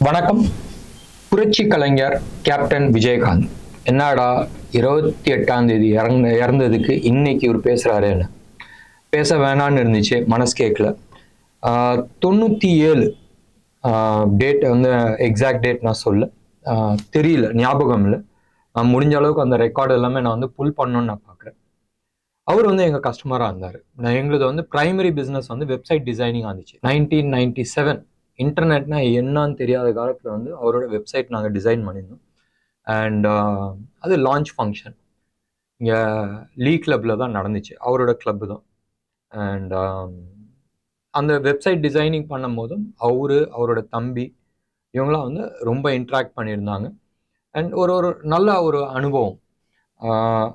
வணக்கம். புரட்சி கலைஞர் கேப்டன் விஜயகாந்த் என்னடா 28ஆம் தேதி இறந்ததுக்கு இன்னைக்கு இவர் பேசுறாருன்னு பேச வேணான்னு இருந்துச்சு, மனசு கேட்கல. 97 டேட் வந்து எக்ஸாக்ட் டேட் நான் சொல்ல தெரியல, ஞாபகம் இல்லை. நான் முடிஞ்ச அளவுக்கு அந்த ரெக்கார்டு எல்லாமே நான் வந்து புல் பண்ணணும்னு நான் பார்க்குறேன். அவர் வந்து எங்கள் கஸ்டமராக இருந்தார். எங்களது வந்து ப்ரைமரி பிஸ்னஸ் வந்து வெப்சைட் டிசைனிங் ஆந்துச்சு. 1997 இன்டர்நெட்னா என்னன்னு தெரியாத காலத்தில் வந்து அவரோட வெப்சைட் நாங்கள் டிசைன் பண்ணியிருந்தோம். அண்ட் அது லான்ச் ஃபங்க்ஷன் இங்கே லீ கிளப்பில் தான் நடந்துச்சு, அவரோட கிளப்பு தான். அண்ட் அந்த வெப்சைட் டிசைனிங் பண்ணும் போதும் அவரோட தம்பி இவங்களாம் வந்து ரொம்ப இன்ட்ராக்ட் பண்ணியிருந்தாங்க. அண்ட் ஒரு நல்ல ஒரு அனுபவம்.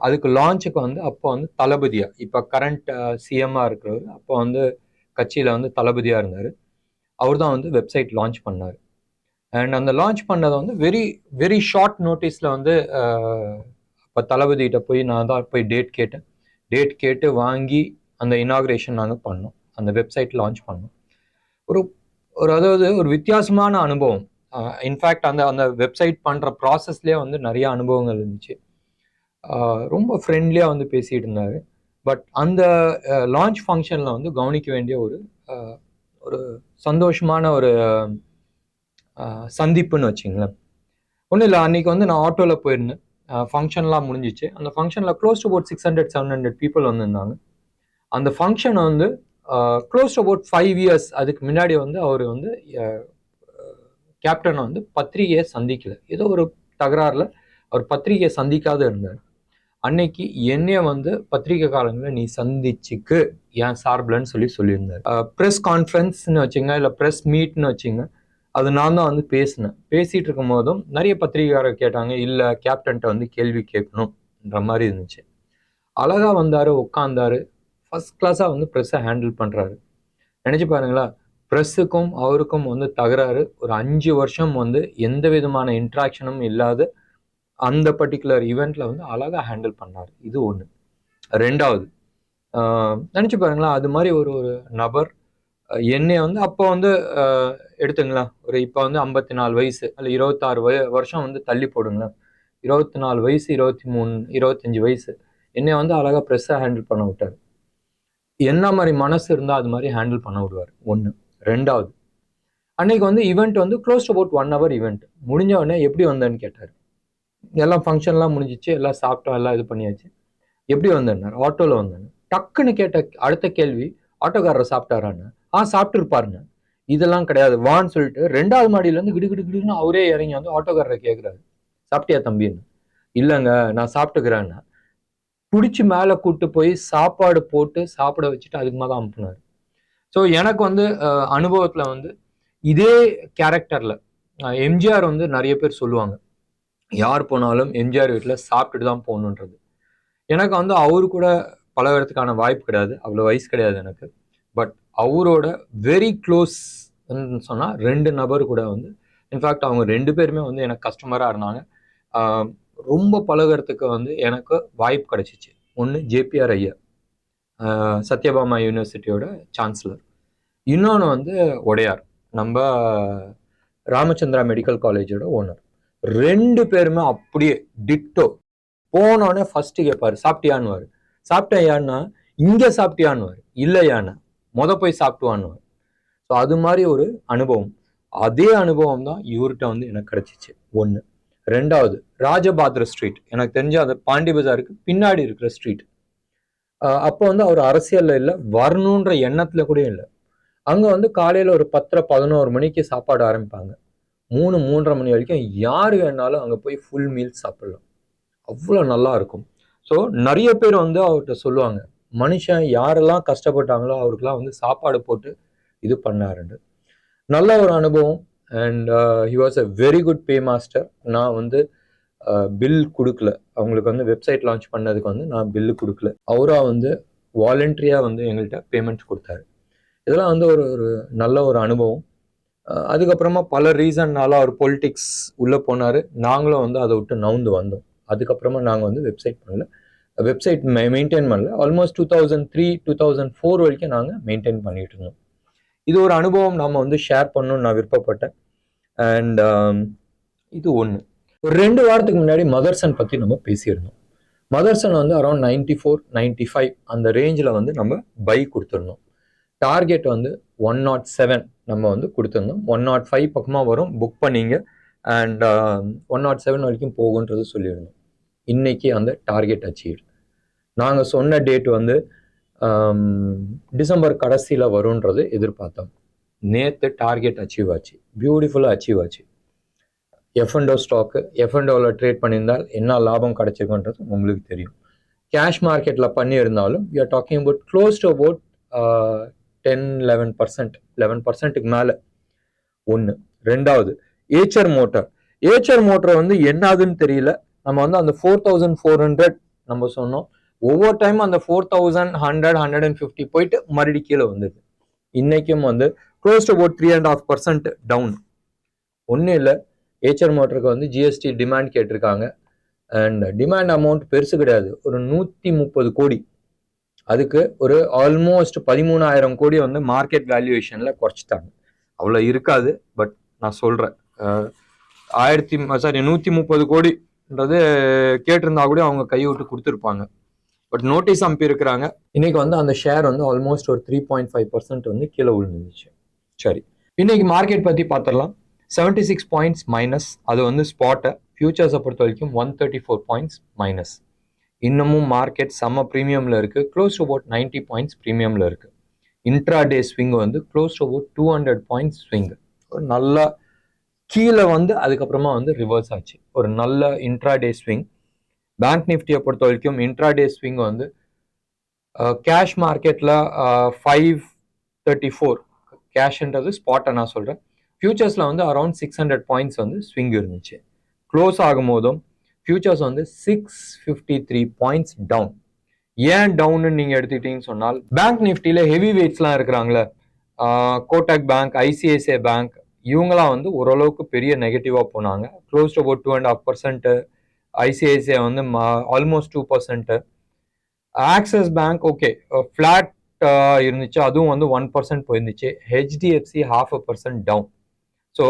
அதுக்கு லான்ச்சுக்கு வந்து அப்போ வந்து தளபதியாக, இப்போ கரண்ட் சிஎம்மாக இருக்கிறவர், அப்போ வந்து கட்சியில் வந்து தளபதியாக இருந்தார். அவர் தான் வந்து வெப்சைட் லான்ச் பண்ணார். அண்ட் அந்த லான்ச் பண்ணதை வந்து வெரி ஷார்ட் நோட்டீஸில் வந்து இப்போ தளபதிகிட்ட போய் நான் தான் போய் டேட் கேட்டு வாங்கி அந்த இனாக்ரேஷன் நாங்கள் பண்ணோம், அந்த வெப்சைட் லான்ச் பண்ணோம். அதாவது ஒரு வித்தியாசமான அனுபவம். இன்ஃபேக்ட் அந்த வெப்சைட் பண்ணுற ப்ராசஸ்லேயே வந்து நிறைய அனுபவங்கள் இருந்துச்சு. ரொம்ப ஃப்ரெண்ட்லியாக வந்து பேசிகிட்டு இருந்தார். பட் அந்த லான்ச் ஃபங்க்ஷனில் வந்து கவனிக்க வேண்டிய ஒரு சந்தோஷமான ஒரு சந்திப்புன்னு வச்சுங்களேன். ஒன்றும் இல்லை, அன்றைக்கி வந்து நான் ஆட்டோவில் போயிருந்தேன். ஃபங்க்ஷன்லாம் முடிஞ்சிச்சு. அந்த ஃபங்க்ஷனில் க்ளோஸ் டு அபவுட் 600-700 பீப்புள் வந்திருந்தாங்க. அந்த ஃபங்க்ஷன் வந்து க்ளோஸ் டு அபவுட் 5 years அதுக்கு முன்னாடி வந்து அவர் வந்து கேப்டனை வந்து பத்திரிகையை சந்திக்கல. ஏதோ ஒரு தகராறில் அவர் பத்திரிகையை சந்திக்காத இருந்தார். அன்னைக்கு என்னைய வந்து பத்திரிகை காலங்களில் நீ சந்திச்சுக்கு ஏன் சார்பில்ன்னு சொல்லியிருந்தார். ப்ரெஸ் கான்ஃபரன்ஸ்ன்னு வச்சுங்க, இல்லை ப்ரெஸ் மீட்னு வச்சுங்க, அது நான் தான் வந்து பேசிகிட்டு இருக்கும் போதும் நிறைய பத்திரிகையாளர் கேட்டாங்க, இல்லை கேப்டன்ட்ட வந்து கேள்வி கேட்கணுன்ற மாதிரி இருந்துச்சு. அழகாக வந்தார், உட்காந்தாரு, ஃபர்ஸ்ட் கிளாஸாக வந்து ப்ரெஸ்ஸை ஹேண்டில் பண்ணுறாரு. நினச்சி பாருங்களா, ப்ரெஸ்ஸுக்கும் அவருக்கும் வந்து தகராறு. ஒரு 5 வருஷம் வந்து எந்த விதமான இன்ட்ராக்ஷனும் இல்லாத அந்த பர்டிகுலர் ஈவெண்ட்ல வந்து அழகாக ஹேண்டில் பண்ணார். இது ஒன்று. ரெண்டாவது, நினச்சி பாருங்களா, அது மாதிரி ஒரு நபர் என்னை வந்து அப்போ வந்து எடுத்துங்களா, இப்போ வந்து 54 வயசு அல்ல 26 வருஷம் வந்து தள்ளி போடுங்களேன், 24 வயசு, 23, 25 வயசு என்னை வந்து அழகாக ப்ரெஸ்ஸை ஹேண்டில் பண்ண விட்டார். என்ன மாதிரி மனசு இருந்தால் அது மாதிரி ஹேண்டில் பண்ண விடுவார். ஒன்று. ரெண்டாவது, அன்னைக்கு வந்து ஈவெண்ட் வந்து close to about 1 hour event முடிஞ்ச உடனே எப்படி வந்தேன்னு கேட்டார். எல்லாம் ஃபங்க்ஷன்லாம் முடிஞ்சிச்சு, எல்லாம் சாப்பிட்டோம், எல்லாம் இது பண்ணியாச்சு. எப்படி வந்தேன்னார், ஆட்டோவில் வந்தேன். டக்குன்னு கேட்ட அடுத்த கேள்வி, ஆட்டோக்காரர் சாப்பிட்டாரான்னு. சாப்பிட்டு இருப்பாருங்க. இதெல்லாம் கிடையாது, வான்னு சொல்லிட்டு 2வது மாடியிலேருந்து கிடுன்னு அவரே இறங்கி வந்து ஆட்டோக்காரரை கேட்குறாரு, சாப்பிட்டியா தம்பின்னு. இல்லைங்க நான் சாப்பிட்டுக்கிறேன்னா பிடிச்சி மேலே கூப்பிட்டு போய் சாப்பாடு போட்டு சாப்பிட வச்சுட்டு அதுக்கு மேலே தான் அனுப்புனார். ஸோ எனக்கு வந்து அனுபவத்தில் வந்து இதே கேரக்டரில் எம்ஜிஆர் வந்து நிறைய பேர் சொல்லுவாங்க, யார் போனாலும் எம்ஜிஆர் வீட்டில் சாப்பிட்டுட்டு தான் போகணுன்றது. எனக்கு வந்து அவரு கூட பழகிறதுக்கான வாய்ப்பு கிடையாது, அவ்வளோ வயசு கிடையாது எனக்கு. பட் அவரோட வெரி க்ளோஸ் சொன்னால் 2 நபர் கூட வந்து, இன்ஃபேக்ட் அவங்க 2 பேருமே வந்து எனக்கு கஸ்டமராக இருந்தாங்க. ரொம்ப பழகிறதுக்கு வந்து எனக்கு வாய்ப்பு கிடைச்சிச்சு. ஒன்று ஜேபிஆர் ஐயா, சத்யபாமா யூனிவர்சிட்டியோட சான்சலர். இன்னொன்று வந்து உடையார், நம்ம ராமச்சந்திரா மெடிக்கல் காலேஜோட ஓனர். 2 பேருமே அப்படியே டிட்டோ. போனோடனே ஃபர்ஸ்ட் கேட்பாரு, சாப்பிட்டியான்னு. சாப்பிட்டேயான்னா, இங்கே சாப்பிட்டியான்னு. இல்லையான்னா போய் சாப்பிட்டுவான்னு. ஸோ அது மாதிரி ஒரு அனுபவம். அதே அனுபவம் தான் இவர்கிட்ட வந்து எனக்கு கிடைச்சிச்சு. ஒன்று. ரெண்டாவது, ராஜபாத்ர ஸ்ட்ரீட், எனக்கு தெரிஞ்ச அந்த பாண்டி பஜாருக்கு பின்னாடி இருக்கிற ஸ்ட்ரீட். அப்போ வந்து அவர் அரசியல்ல இல்லை, வரணுன்ற எண்ணத்துல கூட இல்லை. அங்கே வந்து காலையில் ஒரு 10-11 மணிக்கு சாப்பாடு ஆரம்பிப்பாங்க. 3-3:30 மணி வரைக்கும் யார் வேணாலும் அங்கே போய் ஃபுல் மீல் சாப்பிடலாம், அவ்வளோ நல்லா இருக்கும். ஸோ நிறைய பேர் வந்து அவர்கிட்ட சொல்லுவாங்க, மனுஷன் யாரெல்லாம் கஷ்டப்பட்டாங்களோ அவருக்கெல்லாம் வந்து சாப்பாடு போட்டு இது பண்ணாருண்டு. நல்ல ஒரு அனுபவம். And he was a very good pay master. நான் வந்து பில் கொடுக்கல, அவங்களுக்கு வந்து வெப்சைட் லான்ச் பண்ணதுக்கு வந்து நான் பில்லு கொடுக்கல. அவராக வந்து வாலண்டரியாக வந்து எங்கள்கிட்ட பேமெண்ட் கொடுத்தாரு. இதெல்லாம் வந்து ஒரு நல்ல ஒரு அனுபவம். அதுக்கப்புறமா பல ரீசன்னால அவர் பொலிட்டிக்ஸ் உள்ளே போனார். நாங்களும் வந்து அதை விட்டு நவுந்து வந்தோம். அதுக்கப்புறமா நாங்கள் வந்து வெப்சைட் பண்ணல, வெப்சைட் மெயின்டைன் பண்ணல. ஆல்மோஸ்ட் 2003-2004 வரைக்கும் நாங்கள் மெயின்டைன் பண்ணிட்டு இருந்தோம். இது ஒரு அனுபவம் நாம் வந்து ஷேர் பண்ணணும்னு நான் விருப்பப்பட்டேன். அண்ட் இது ஒன்று. ஒரு 2 வாரத்துக்கு முன்னாடி மதர்சன் பற்றி நம்ம பேசியிருந்தோம். மதர்சன் வந்து அரௌண்ட் 94, 95 அந்த ரேஞ்சில் வந்து நம்ம பை கொடுத்துருந்தோம். டார்கெட் வந்து 107 நம்ம வந்து கொடுத்துருந்தோம். 105 பக்கமாக வரும், புக் பண்ணிங்க. அண்ட் 107 வரைக்கும் போகுன்றது சொல்லியிருந்தோம். இன்னைக்கு அந்த டார்கெட் அச்சீவ். நாங்கள் சொன்ன டேட் வந்து டிசம்பர் கடைசியில் வரும்ன்றது எதிர்பார்த்தோம். நேற்று டார்கெட் அச்சீவ் ஆச்சு, பியூட்டிஃபுல்லாக அச்சீவ் ஆச்சு. எஃப்என்டோ ஸ்டாக்கு எஃப்என்டோவில் ட்ரேட் பண்ணியிருந்தால் என்ன லாபம் கிடைச்சிருக்குன்றது உங்களுக்கு தெரியும். கேஷ் மார்க்கெட்டில் பண்ணியிருந்தாலும் we are talking about close to about 10-11%, 11%க்கு மேலே. ஒன்று. ரெண்டாவது, ஏச்சர் மோட்டர் வந்து என்னதுன்னு தெரியல. நம்ம வந்து அந்த 4400 நம்ம சொன்னோம். ஒவ்வொரு டைமும் அந்த 4100, 150 போயிட்டு மறுபடி கீழே வந்துடுது. இன்னைக்கும் வந்து க்ளோஸ் டு அபவுட் 3.5% டவுன். ஒன்றும் இல்லை, ஏச்சர் மோட்டருக்கு வந்து ஜிஎஸ்டி டிமாண்ட் கேட்டிருக்காங்க. அண்ட் டிமாண்ட் அமௌண்ட் பெருசு கிடையாது, ஒரு 130 கோடி. அதுக்கு ஒரு ஆல்மோஸ்ட் 13,000 கோடி வந்து மார்க்கெட் வேல்யூவேஷனில் குறைச்சிட்டாங்க. அவ்வளோ இருக்காது, பட் நான் சொல்கிறேன் 130 கோடின்றது கேட்டிருந்தா கூட அவங்க கைவிட்டு கொடுத்துருப்பாங்க. பட் நோட்டீஸ் அனுப்பி இருக்கிறாங்க. இன்னைக்கு வந்து அந்த ஷேர் வந்து ஆல்மோஸ்ட் ஒரு 3.5% வந்து கீழே விழுந்துச்சு. சரி, இன்னைக்கு மார்க்கெட் பற்றி பார்த்துடலாம். 76 பாயிண்ட்ஸ் மைனஸ், அது வந்து ஸ்பாட்டை. ஃபியூச்சர்ஸை பொறுத்த வரைக்கும் 134 பாயிண்ட்ஸ் மைனஸ். இன்னமும் மார்க்கெட் செம்ம ப்ரீமியமில் இருக்குது, க்ளோஸ் டு அபவுட் 90 பாயிண்ட்ஸ் ப்ரீமியமில் இருக்குது. இன்ட்ரா டே ஸ்விங் வந்து close to about 200 points swing. ஒரு நல்ல கீழே வந்து அதுக்கப்புறமா வந்து ரிவர்ஸ் ஆச்சு. ஒரு நல்ல இன்ட்ரா டே ஸ்விங். பேங்க் நிஃப்டியை பொறுத்த வரைக்கும் இன்ட்ரா டே ஸ்விங் வந்து கேஷ் மார்க்கெட்டில் 534 கேஷ்ன்றது ஸ்பாட்டை நான் சொல்கிறேன். ஃபியூச்சர்ஸில் வந்து அரௌண்ட் 600 பாயிண்ட்ஸ் வந்து ஸ்விங் இருந்துச்சு. க்ளோஸ் ஆகும் போதும் ஃபியூச்சர்ஸ் வந்து 653 பாயிண்ட்ஸ் டவுன். ஏன் டவுன்னு நீங்கள் எடுத்துக்கிட்டீங்கன்னு சொன்னால், பேங்க் நிஃப்டியில் ஹெவி வெயிட்ஸ்லாம் இருக்கிறாங்களே, கோட்டக் பேங்க், ஐசிஐசிஐ பேங்க், இவங்களாம் வந்து ஓரளவுக்கு பெரிய நெகட்டிவாக போனாங்க. Close to about 2.5%. ஐசிஐசிஐ வந்து almost 2%. Axis bank okay flat இருந்துச்சு, அதுவும் வந்து 1% போயிருந்துச்சு. HDFC 0.5% down. ஸோ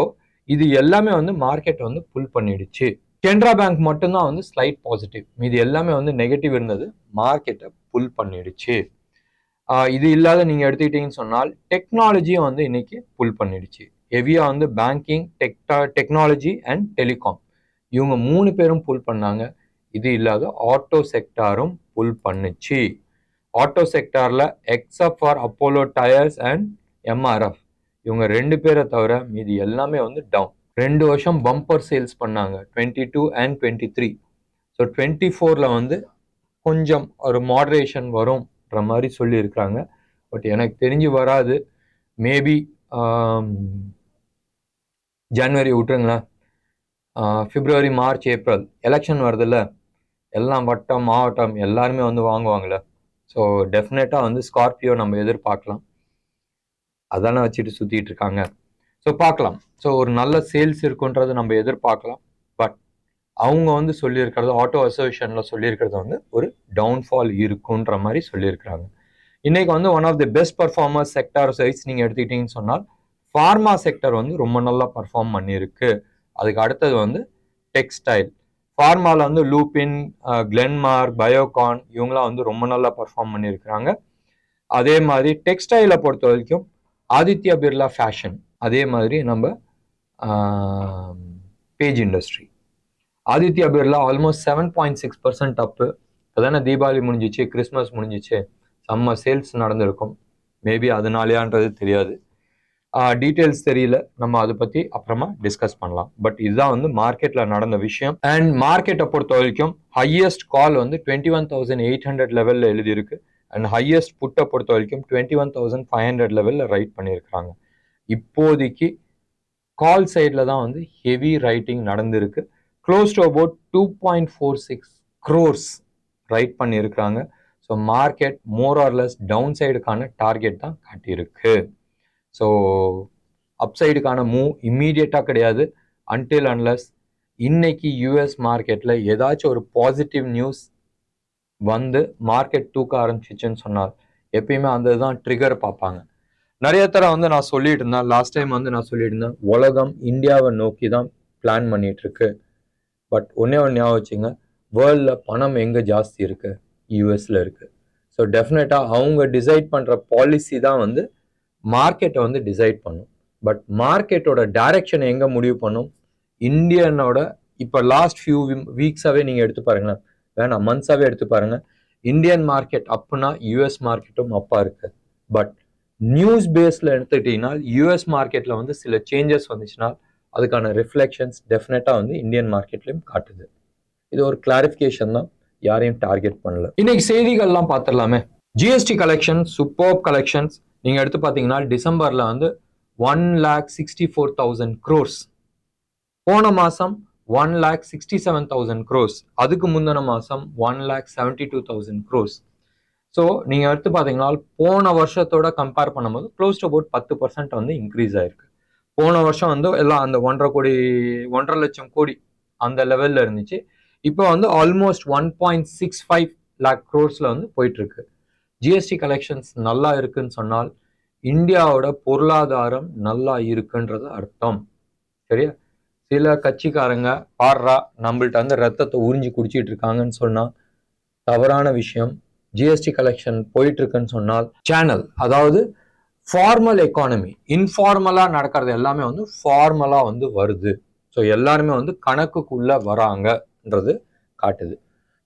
இது எல்லாமே வந்து மார்க்கெட் வந்து புல் பண்ணிடுச்சு. கெனரா பேங்க் மட்டும்தான் வந்து ஸ்லைட் பாசிட்டிவ், மீது எல்லாமே வந்து நெகட்டிவ் இருந்தது, மார்க்கெட்டை புல் பண்ணிடுச்சு. இது இல்லாத நீங்கள் எடுத்துக்கிட்டீங்கன்னு சொன்னால் டெக்னாலஜியும் வந்து இன்னைக்கு புல் பண்ணிடுச்சு. ஹெவியாக வந்து பேங்கிங், டெக்னாலஜி அண்ட் டெலிகாம், இவங்க 3 பேரும் புல் பண்ணாங்க. இது இல்லாத ஆட்டோ செக்டாரும் புல் பண்ணுச்சு. ஆட்டோ செக்டாரில் except for Apollo tyres and MRF, இவங்க 2 பேரை தவிர மீதி எல்லாமே வந்து டவுன். 2 வருஷம் பம்பர் சேல்ஸ் பண்ணாங்க, 22 and 23. ஸோ 24ல் வந்து கொஞ்சம் ஒரு மாடரேஷன் வரும்ன்ற மாதிரி சொல்லியிருக்கிறாங்க. பட் எனக்கு தெரிஞ்சு வராது. மேபி ஜனவரி விட்டுருங்களேன், பிப்ரவரி, மார்ச், ஏப்ரல் எலெக்ஷன் வருதுல்ல, எல்லாம் வட்டம் மாவட்டம் எல்லாருமே வந்து வாங்குவாங்கள்ல. ஸோ டெஃபினட்டாக வந்து ஸ்கார்பியோ நம்ம எதிர்பார்க்கலாம். அதானே வச்சுட்டு சுற்றிட்டு இருக்காங்க. ஸோ பார்க்கலாம். ஸோ ஒரு நல்ல சேல்ஸ் இருக்குன்றது நம்ம எதிர்பார்க்கலாம். பட் அவங்க வந்து சொல்லியிருக்கிறது, ஆட்டோ அசோசியேஷனில் சொல்லியிருக்கிறது வந்து ஒரு டவுன்ஃபால் இருக்குன்ற மாதிரி சொல்லியிருக்கிறாங்க. இன்னைக்கு வந்து one of the best performers sector size நீங்கள் எடுத்துக்கிட்டீங்கன்னு சொன்னால் ஃபார்மா செக்டர் வந்து ரொம்ப நல்லா பர்ஃபார்ம் பண்ணியிருக்கு. அதுக்கு அடுத்தது வந்து டெக்ஸ்டைல். ஃபார்மாவில் வந்து லூபின், கிளென்மார்க், பயோகான் இவங்களாம் வந்து ரொம்ப நல்லா பர்ஃபார்ம் பண்ணியிருக்கிறாங்க. அதே மாதிரி டெக்ஸ்டைலை பொறுத்த வரைக்கும் ஆதித்யா பிர்லா ஃபேஷன், அதே மாதிரி நம்ம page industry. Aditya Birla almost 7.6% அப்பு. அதானே தீபாவளி முடிஞ்சிச்சு, கிறிஸ்மஸ் முடிஞ்சிச்சு, செம்ம சேல்ஸ் நடந்திருக்கும். மேபி அதனாலேயான்றது தெரியாது, டீட்டெயில்ஸ் தெரியல. நம்ம அதை பற்றி அப்புறமா டிஸ்கஸ் பண்ணலாம். பட் இதுதான் வந்து மார்க்கெட்டில் நடந்த விஷயம். அண்ட் மார்க்கெட்டை பொறுத்த வரைக்கும் ஹையஸ்ட் கால் வந்து 21,800 லெவலில் எழுதியிருக்கு. அண்ட் ஹையஸ்ட் புட்டை பொறுத்த வரைக்கும் 21,500 லெவலில் ரைட் பண்ணியிருக்கிறாங்க. இப்போதைக்கு கால் சைடில் தான் வந்து ஹெவி ரைட்டிங் நடந்திருக்கு. Close to about 2.46 crores write பண்ணியிருக்கிறாங்க. So market more or less down சைடுக்கான டார்கெட் தான் காட்டியிருக்கு. ஸோ அப்சைடுக்கான மூவ் இம்மீடியட்டாக கிடையாது. அன்டில் அன்லஸ் இன்னைக்கு யூஎஸ் மார்க்கெட்டில் ஏதாச்சும் ஒரு பாசிட்டிவ் நியூஸ் வந்து மார்க்கெட் தூக்க ஆரம்பிச்சிச்சுன்னு சொன்னால், எப்பயுமே அந்த தான் ட்ரிகர் பார்ப்பாங்க. நிறைய தடவை வந்து நான் சொல்லிட்டு இருந்தேன், லாஸ்ட் டைம் வந்து நான் சொல்லிட்டு இருந்தேன், உலகம் இந்தியாவை நோக்கி தான் பிளான் பண்ணிட்டு இருக்கு. பட் ஒன்னே ஒன்று ஞாபகம் வச்சுங்க, வேர்ல்டில் பணம் எங்கே ஜாஸ்தி இருக்கு? யூஎஸ்ல இருக்கு. ஸோ டெஃபினட்டாக அவங்க டிசைட் பண்ணுற பாலிசி தான் வந்து மார்க்கெட்டை வந்து டிசைட் பண்ணும். பட் மார்க்கெட்டோட டைரக்ஷன் எங்கே முடிவு பண்ணும்? இந்தியனோட இப்போ லாஸ்ட் ஃபியூ வீக்ஸாகவே நீங்கள் எடுத்து பாருங்களேன், வேணாம் மந்த்ஸாகவே எடுத்து பாருங்க, இந்தியன் மார்க்கெட் அப்புனா யூஎஸ் மார்க்கெட்டும் அப்பா இருக்கு. பட் நியூஸ் பேஸில் எடுத்துக்கிட்டீங்கன்னா யூஎஸ் மார்க்கெட்டில் வந்து சில சேஞ்சஸ் வந்துச்சுன்னா அதுக்கான ரிஃப்ளெக்ஷன்ஸ் டெஃபினட்டாக வந்து இந்தியன் மார்க்கெட்லையும் காட்டுது. இது ஒரு கிளாரிஃபிகேஷன் தான், யாரையும் டார்கெட் பண்ணல. இன்னைக்கு செய்திகள்லாம் பார்த்துடலாமே. GST collection super collections. நீங்கள் எடுத்து பார்த்தீங்கன்னா டிசம்பரில் வந்து 1,64,000 crores, போன மாதம் 1,67,000 crores, அதுக்கு முந்தின மாதம் 1,72,000 crores. ஸோ நீங்கள் எடுத்து பார்த்தீங்கன்னா போன வருஷத்தோட கம்பேர் பண்ணும்போது க்ளோஸ் டு அபவுட் 10% வந்து இன்க்ரீஸ் ஆயிருக்கு. போன வருஷம் வந்து எல்லாம் அந்த 1.5 லட்சம் கோடி அந்த லெவலில் இருந்துச்சு. இப்போ வந்து ஆல்மோஸ்ட் 1.65 lakh crores வந்து போயிட்டு இருக்கு. ஜிஎஸ்டி கலெக்ஷன்ஸ் நல்லா இருக்குன்னு சொன்னால் இந்தியாவோட பொருளாதாரம் நல்லா இருக்குன்றது அர்த்தம். சரியா? சில கட்சிக்காரங்க பாடுறா நம்மள்ட்ட வந்து ரத்தத்தை உறிஞ்சி குடிச்சிட்டு இருக்காங்கன்னு சொன்னா தவறான விஷயம். ஜிஎஸ்டி கலெக்ஷன் போயிட்டு இருக்குன்னு சொன்னால் சேனல், அதாவது ஃபார்மல் எக்கானமி, இன்ஃபார்மலா நடக்கிறது எல்லாமே வந்து ஃபார்மலா வந்து வருது. ஸோ எல்லாருமே வந்து கணக்குக்குள்ள வராங்கன்றது காட்டுது.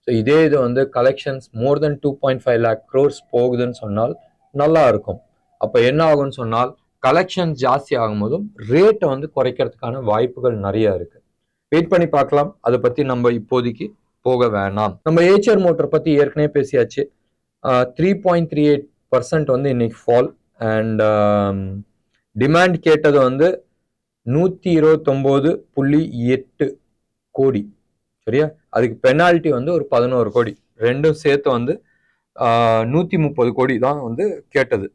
ஸோ இதே இது வந்து கலெக்ஷன்ஸ் மோர் தென் 2.5 lakh crores போகுதுன்னு சொன்னால் நல்லா இருக்கும். அப்போ என்ன ஆகும்னு சொன்னால் கலெக்ஷன்ஸ் ஜாஸ்தி ஆகும்போதும் ரேட்டை வந்து குறைக்கிறதுக்கான வாய்ப்புகள் நிறைய இருக்கு. வெயிட் பண்ணி பார்க்கலாம். அதை பத்தி நம்ம இப்போதைக்கு வேணாம். நம்ம ஏச்சர் மோட்டர் பத்தி ஏற்கனவே பேசியாச்சு. 3.38% வந்து இன்னைக்கு ஃபால். அண்ட் டிமாண்ட் கேட்டது வந்து 129.8 கோடி. சரியா? அதுக்கு பெனால்ட்டி வந்து ஒரு 11 கோடி, ரெண்டும் சேர்த்து வந்து 130 கோடி தான் வந்து கேட்டது.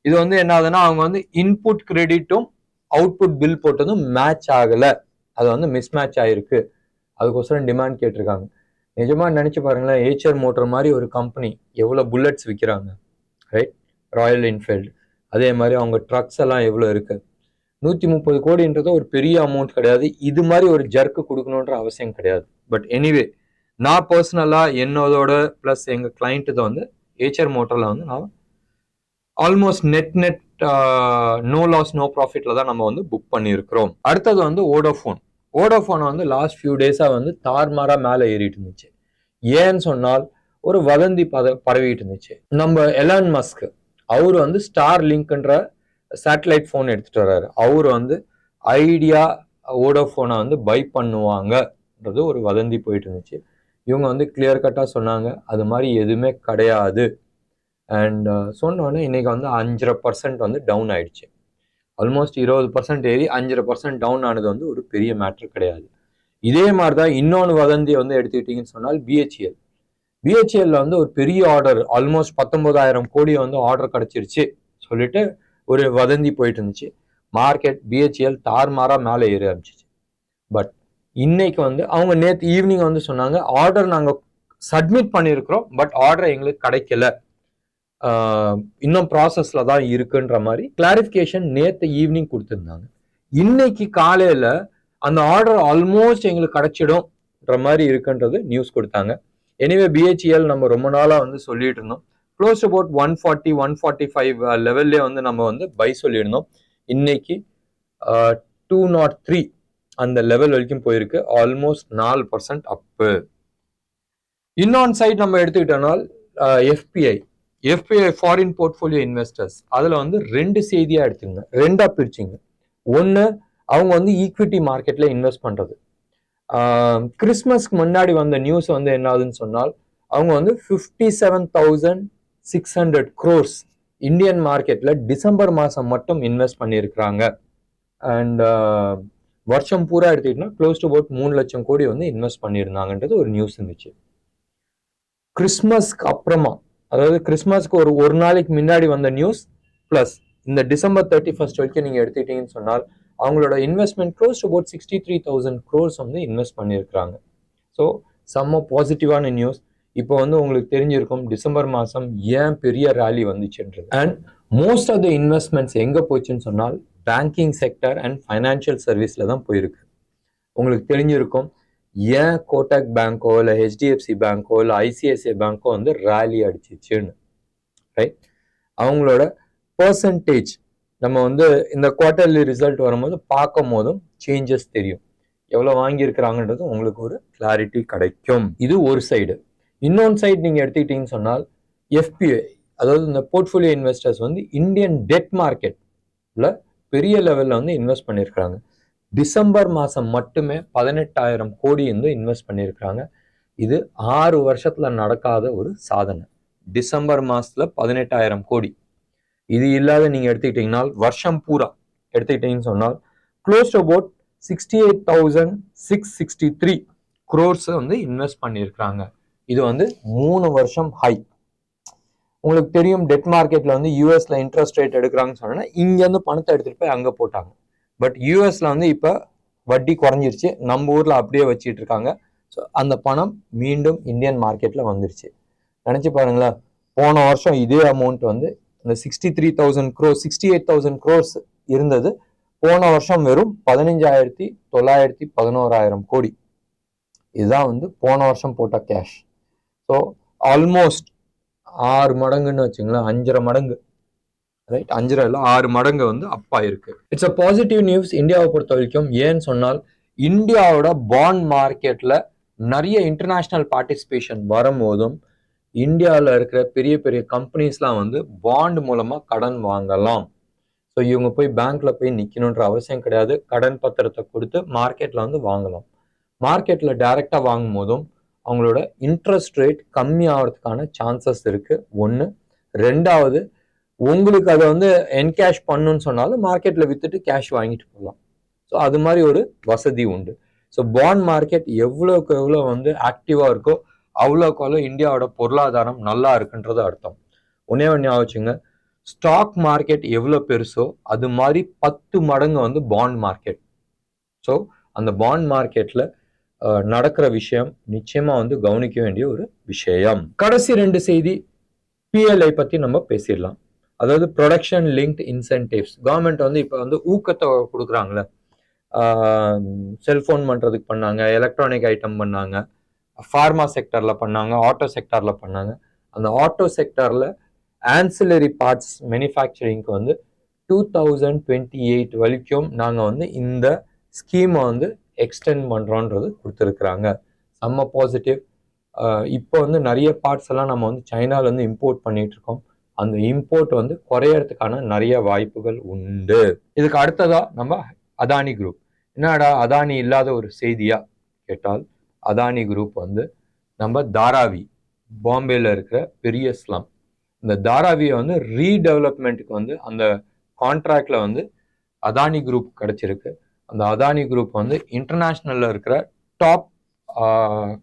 இது வந்து என்ன ஆகுதுன்னா அவங்க வந்து இன்புட் கிரெடிட்டும் அவுட்புட் பில் போட்டதும் மேட்ச் ஆகல, அது வந்து மிஸ் மேட்ச் ஆயிருக்கு. அதுக்கோசரம் டிமாண்ட் கேட்டிருக்காங்க. நிஜமா நினைச்சு பாருங்களேன், ஏச்சர் மோட்டர் மாதிரி ஒரு கம்பெனி எவ்வளவு புல்லட்ஸ் விற்கிறாங்க, ரைட்? ராயல் என்ஃபீல்டு அதே மாதிரி அவங்க ட்ரக்ஸ் எல்லாம் எவ்வளவு இருக்கு. 130 கோடின்றது ஒரு பெரிய அமௌண்ட் கிடையாது. இது மாதிரி ஒரு ஜர்க்கு கொடுக்கணுன்ற அவசியம் கிடையாது. பட் எனிவே, நான் பர்சனலா என்னோட பிளஸ் எங்க கிளைண்ட் இதை வந்து ஏச்சர் மோட்டர்ல வந்து நான் almost net no loss no ப்ராஃபிட்ல தான் நம்ம வந்து புக் பண்ணியிருக்கிறோம். அடுத்தது வந்து வோடோஃபோன் வந்து லாஸ்ட் ஃபியூ டேஸா வந்து தார்மாரா மேலே ஏறிட்டு இருந்துச்சு. ஏன்னு சொன்னால் ஒரு வதந்தி பரவிட்டு இருந்துச்சு. நம்ம எலான் மஸ்க் அவர் வந்து ஸ்டார் லிங்க்ன்ற சேட்டலைட் ஃபோன் எடுத்துட்டு வர்றாரு. அவர் வந்து ஐடியா வோடோஃபோனை வந்து பை பண்ணுவாங்கன்றது ஒரு வதந்தி போயிட்டு இருந்துச்சு. இவங்க வந்து கிளியர் கட்டா சொன்னாங்க அது மாதிரி எதுவுமே கிடையாது. அண்ட் சொன்னோன்னே இன்னைக்கு வந்து 5% வந்து டவுன் ஆயிடுச்சு. ஆல்மோஸ்ட் 20% ஏறி 5% டவுன் ஆனது வந்து ஒரு பெரிய மேட்ரு கிடையாது. இதே மாதிரி தான் இன்னொன்று வதந்தியை வந்து எடுத்துக்கிட்டீங்கன்னு சொன்னால் பிஹெச்எல்ல வந்து ஒரு பெரிய ஆர்டர் ஆல்மோஸ்ட் 19,000 கோடியை வந்து ஆர்டர் கிடைச்சிருச்சு சொல்லிட்டு ஒரு வதந்தி போயிட்டு இருந்துச்சு. மார்க்கெட் பிஹெச்எல் தார்மாரா மேலே ஏறி ஆரம்பிச்சிச்சு. பட் இன்னைக்கு வந்து அவங்க நேற்று ஈவினிங் வந்து சொன்னாங்க ஆர்டர் நாங்கள் சப்மிட் பண்ணியிருக்கிறோம், பட் ஆர்டர் எங்களுக்கு கிடைக்கல, இன்னும் ப்ராசஸ்ல தான் இருக்குன்ற மாதிரி கிளாரிஃபிகேஷன் நேற்று ஈவினிங் கொடுத்துருந்தாங்க. இன்னைக்கு காலையில அந்த ஆர்டர் ஆல்மோஸ்ட் எங்களுக்கு கிடைச்சிடும்ன்ற மாதிரி இருக்குன்றது நியூஸ் கொடுத்தாங்க. எனிவே பிஹெச்எல் நம்ம ரொம்ப நாளா வந்து சொல்லிட்டு இருந்தோம், க்ளோஸ் அபவுட் 140 145 லெவல்லே வந்து நம்ம வந்து பை சொல்லியிருந்தோம். இன்னைக்கு 203 அந்த லெவல் வரைக்கும் போயிருக்கு, ஆல்மோஸ்ட் 4% அப்பு. இன்னொன் சைட் நம்ம எடுத்துக்கிட்டோம்னால் எஃபிஐ ஃபாரின் போர்ட்ஃபோலியோ இன்வெஸ்டர்ஸ், அதுல வந்து 2 செய்தியா எடுத்துங்க, 2ஆ பிரிச்சுங்க. ஒன்று அவங்க வந்து ஈக்விட்டி மார்க்கெட்ல இன்வெஸ்ட் பண்றது. கிறிஸ்மஸ்க்கு முன்னாடி வந்த நியூஸ் வந்து என்ன ஆகுதுன்னு சொன்னால் அவங்க வந்து 57,600 crores இந்தியன் மார்க்கெட்ல டிசம்பர் மாசம் மட்டும் இன்வெஸ்ட் பண்ணியிருக்கிறாங்க. அண்ட் வருஷம் பூரா எடுத்துக்கிட்டோம்னா க்ளோஸ் டு அபவுட் 3 லட்சம் கோடி வந்து இன்வெஸ்ட் பண்ணியிருந்தாங்கன்றது ஒரு நியூஸ் இருந்துச்சு. கிறிஸ்மஸ்க்கு அப்புறமா, அதாவது கிறிஸ்மஸ்க்கு ஒரு நாளைக்கு முன்னாடி வந்த நியூஸ் பிளஸ் இந்த டிசம்பர் 31 வரைக்கும் நீங்க எடுத்துக்கிட்டீங்கன்னு சொன்னால் அவங்களோட investment close to about 63,000 crores வந்து இன்வெஸ்ட் பண்ணியிருக்கிறாங்க. ஸோ செம்ம பாசிட்டிவான நியூஸ். இப்போ வந்து உங்களுக்கு தெரிஞ்சிருக்கும் டிசம்பர் மாதம் ஏன் பெரிய ரேலி வந்துச்சுன்றது. And most of the investments எங்கே போச்சுன்னு சொன்னால் பேங்கிங் செக்டர் அண்ட் ஃபைனான்சியல் சர்வீஸில் தான் போயிருக்கு. உங்களுக்கு தெரிஞ்சிருக்கும் ஏன் கோட்டக் பேங்கோ இல்லை ஹெச்டிஎஃப்சி பேங்கோ இல்லை ஐசிஐசிஐ பேங்கோ வந்து ரேலி அடிச்சிச்சுன்னு. ரைட், அவங்களோட பர்சன்டேஜ் நம்ம வந்து இந்த குவார்டர்லி ரிசல்ட் வரும்போது பார்க்கும் போதும் சேஞ்சஸ் தெரியும். எவ்வளோ வாங்கியிருக்கிறாங்கன்றது உங்களுக்கு ஒரு கிளாரிட்டி கிடைக்கும். இது ஒரு சைடு. இன்னொன்று சைடு நீங்கள் எடுத்துக்கிட்டீங்கன்னு சொன்னால் எஃபிஐ, அதாவது இந்த போர்ட்ஃபோலியோ இன்வெஸ்டர்ஸ் வந்து இந்தியன் டெட் மார்க்கெட்டில் பெரிய லெவலில் வந்து இன்வெஸ்ட் பண்ணியிருக்கிறாங்க. டிசம்பர் மாதம் மட்டுமே 18,000 கோடி வந்து இன்வெஸ்ட் பண்ணியிருக்கிறாங்க. இது 6 வருஷத்தில் நடக்காத ஒரு சாதனை. டிசம்பர் மாதத்தில் 18,000 கோடி. இது இல்லாத நீங்கள் எடுத்துக்கிட்டீங்கன்னா வருஷம் பூரா எடுத்துக்கிட்டீங்கன்னு சொன்னால் க்ளோஸ் டு அபவுட் 68,663 crores வந்து இன்வெஸ்ட் பண்ணியிருக்கிறாங்க. இது வந்து 3 வருஷம் ஹை. உங்களுக்கு தெரியும் டெட் மார்க்கெட்ல வந்து யூஎஸ்ல இன்ட்ரெஸ்ட் ரேட் எடுக்கிறாங்கன்னு சொன்னா இங்கேருந்து பணத்தை எடுத்துட்டு போய் அங்கே போட்டாங்க. பட் யூஎஸ்ல வந்து இப்போ வட்டி குறைஞ்சிருச்சு, நம்ம ஊர்ல அப்படியே வச்சுட்டு இருக்காங்க. ஸோ அந்த பணம் மீண்டும் இந்தியன் மார்க்கெட்ல வந்துருச்சு. நினைச்சு பாருங்களேன், போன வருஷம் இதே அமௌண்ட் வந்து இந்த 63,000 crores 68,000 crores இருந்தது. போன வருஷம் வெறும் 15,911 கோடி. இதுதான் வந்து போன வருஷம் போட்ட கேஷ். ஸோ ஆல்மோஸ்ட் 6 மடங்குன்னு வச்சுங்களேன், 5.5 மடங்கு. ரைட், 5 இல்லை 6 மடங்கு வந்து அப்பா இருக்கு. இட்ஸ் அ பாசிட்டிவ் நியூஸ் இந்தியாவை பொறுத்த வரைக்கும். ஏன்னு சொன்னால் இந்தியாவோட பாண்ட் மார்க்கெட்ல நிறைய இன்டர்நேஷனல் பார்ட்டிசிபேஷன் வரும்போதும் இந்தியாவில் இருக்கிற பெரிய பெரிய கம்பெனிஸ்லாம் வந்து பாண்ட் மூலமா கடன் வாங்கலாம். ஸோ இவங்க போய் பேங்க்ல போய் நிற்கணுன்ற அவசியம் கிடையாது. கடன் பத்திரத்தை கொடுத்து மார்க்கெட்ல வந்து வாங்கலாம். மார்க்கெட்ல டைரக்டா வாங்கும் போதும் அவங்களோட இன்ட்ரெஸ்ட் ரேட் கம்மி ஆகிறதுக்கான சான்சஸ் இருக்கு. ஒன்று. ரெண்டாவது, உங்களுக்கு அதை வந்து என்கேஷ் பண்ணணும்னு சொன்னாலும் மார்க்கெட்ல வித்துட்டு கேஷ் வாங்கிட்டு போகலாம். ஸோ அது மாதிரி ஒரு வசதி உண்டு. ஸோ பாண்ட் மார்க்கெட் எவ்வளோக்கு எவ்வளோ வந்து ஆக்டிவா இருக்கோ அவ்வளோக்கு அவ்வளோ இந்தியாவோட பொருளாதாரம் நல்லா இருக்குன்றது அர்த்தம். ஒன்னே ஒன்று ஆச்சுங்க, ஸ்டாக் மார்க்கெட் எவ்வளோ பெருசோ அது மாதிரி 10 மடங்கு வந்து பாண்ட் மார்க்கெட். ஸோ அந்த பாண்ட் மார்க்கெட்ல நடக்கிற விஷயம் நிச்சயமா வந்து கவனிக்க வேண்டிய ஒரு விஷயம். கடைசி 2 செய்தி பிஎல்ஐ பத்தி நம்ம பேசிடலாம். அதாவது ப்ரொடக்ஷன் லிங்க்ட் இன்சென்டிவ்ஸ். கவர்மெண்ட் வந்து இப்போ வந்து ஊக்கத்தை கொடுக்குறாங்களே, செல்போன் பண்றதுக்கு பண்ணாங்க, எலக்ட்ரானிக் ஐட்டம் பண்ணாங்க, ஃபார்மா செக்டர்ல பண்ணாங்க, ஆட்டோ செக்டர்ல பண்ணாங்க. அந்த ஆட்டோ செக்டர்ல ஆன்சிலரி பார்ட்ஸ் மேனுஃபேக்சரிங்க்கு வந்து 2028 வரைக்கும் நாங்கள் வந்து இந்த ஸ்கீமை வந்து எக்ஸ்டெண்ட் பண்ணுறோன்றது கொடுத்துருக்குறாங்க. செம்ம பாசிட்டிவ். இப்போ வந்து நிறைய பார்ட்ஸ் எல்லாம் நம்ம வந்து சைனாலேருந்து இம்போர்ட் பண்ணிட்டு இருக்கோம். அந்த இம்போர்ட் வந்து குறையறதுக்கான நிறைய வாய்ப்புகள் உண்டு. இதுக்கு அடுத்ததா நம்ம அதானி குரூப். என்னடா அதானி இல்லாத ஒரு செய்தியா கேட்டால், அதானி குரூப் வந்து நம்ம தாராவி, பாம்பேல இருக்கிற பெரிய ஸ்லம், இந்த தாராவியை வந்து ரீடெவலப்மெண்ட்டுக்கு வந்து அந்த கான்ட்ராக்ட்ல வந்து அதானி குரூப் கிடைச்சிருக்கு. அந்த அதானி குரூப் வந்து இன்டர்நேஷ்னல்ல இருக்கிற டாப்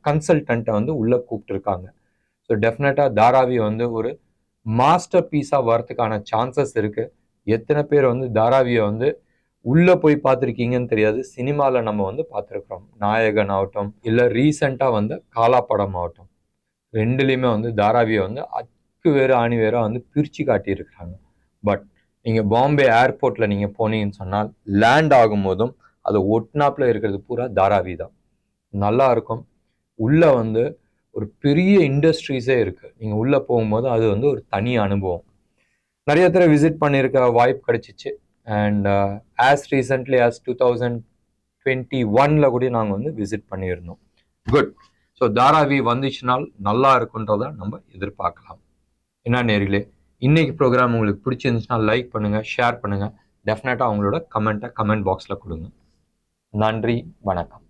கன்சல்டன்ட்டை வந்து உள்ள கூப்பிட்டுருக்காங்க. ஸோ டெஃபினட்டா தாராவி வந்து ஒரு மாஸ்டர் பீஸா வரதுக்கான சான்சஸ் இருக்கு. எத்தனை பேர் வந்து தாராவியை வந்து உள்ள போய் பார்த்துருக்கீங்கன்னு தெரியாது. சினிமாவில் நம்ம வந்து பார்த்துருக்குறோம். நாயகன் ஆகட்டும், இல்லை ரீசெண்டா வந்து காலா படம் ஆகட்டும், ரெண்டுலேயுமே வந்து தாராவியை வந்து அக்கு வேறு ஆணி வேற வந்து பிரிச்சு காட்டியிருக்கிறாங்க. பட் நீங்க பாம்பே ஏர்போர்ட்ல நீங்க போனீங்கன்னு சொன்னால் லேண்ட் ஆகும் போதும் அது ஒட்னாப்ல இருக்கிறது பூரா தாராவி தான். நல்லா இருக்கும். உள்ள வந்து ஒரு பெரிய இண்டஸ்ட்ரீஸே இருக்கு. நீங்க உள்ள போகும்போது அது வந்து ஒரு தனி அனுபவம். நிறைய தடவை விசிட் பண்ணியிருக்க வாய்ப்பு கிடைச்சிச்சு. அண்ட் ஆஸ் ரீசென்ட்லி ஆஸ் 2021 கூட நாங்கள் வந்து விசிட் பண்ணியிருந்தோம். குட். ஸோ தாராவி வந்துச்சுனால் நல்லா இருக்குன்றத நம்ம எதிர்பார்க்கலாம். என்ன நேர்களே, இன்னைக்கு ப்ரோக்ராம் உங்களுக்கு பிடிச்சிருந்துச்சுன்னா லைக் பண்ணுங்க, ஷேர் பண்ணுங்க. டெஃபினட்டா அவங்களோட கமெண்ட் பாக்ஸ்ல கொடுங்க. நன்றி, வணக்கம்.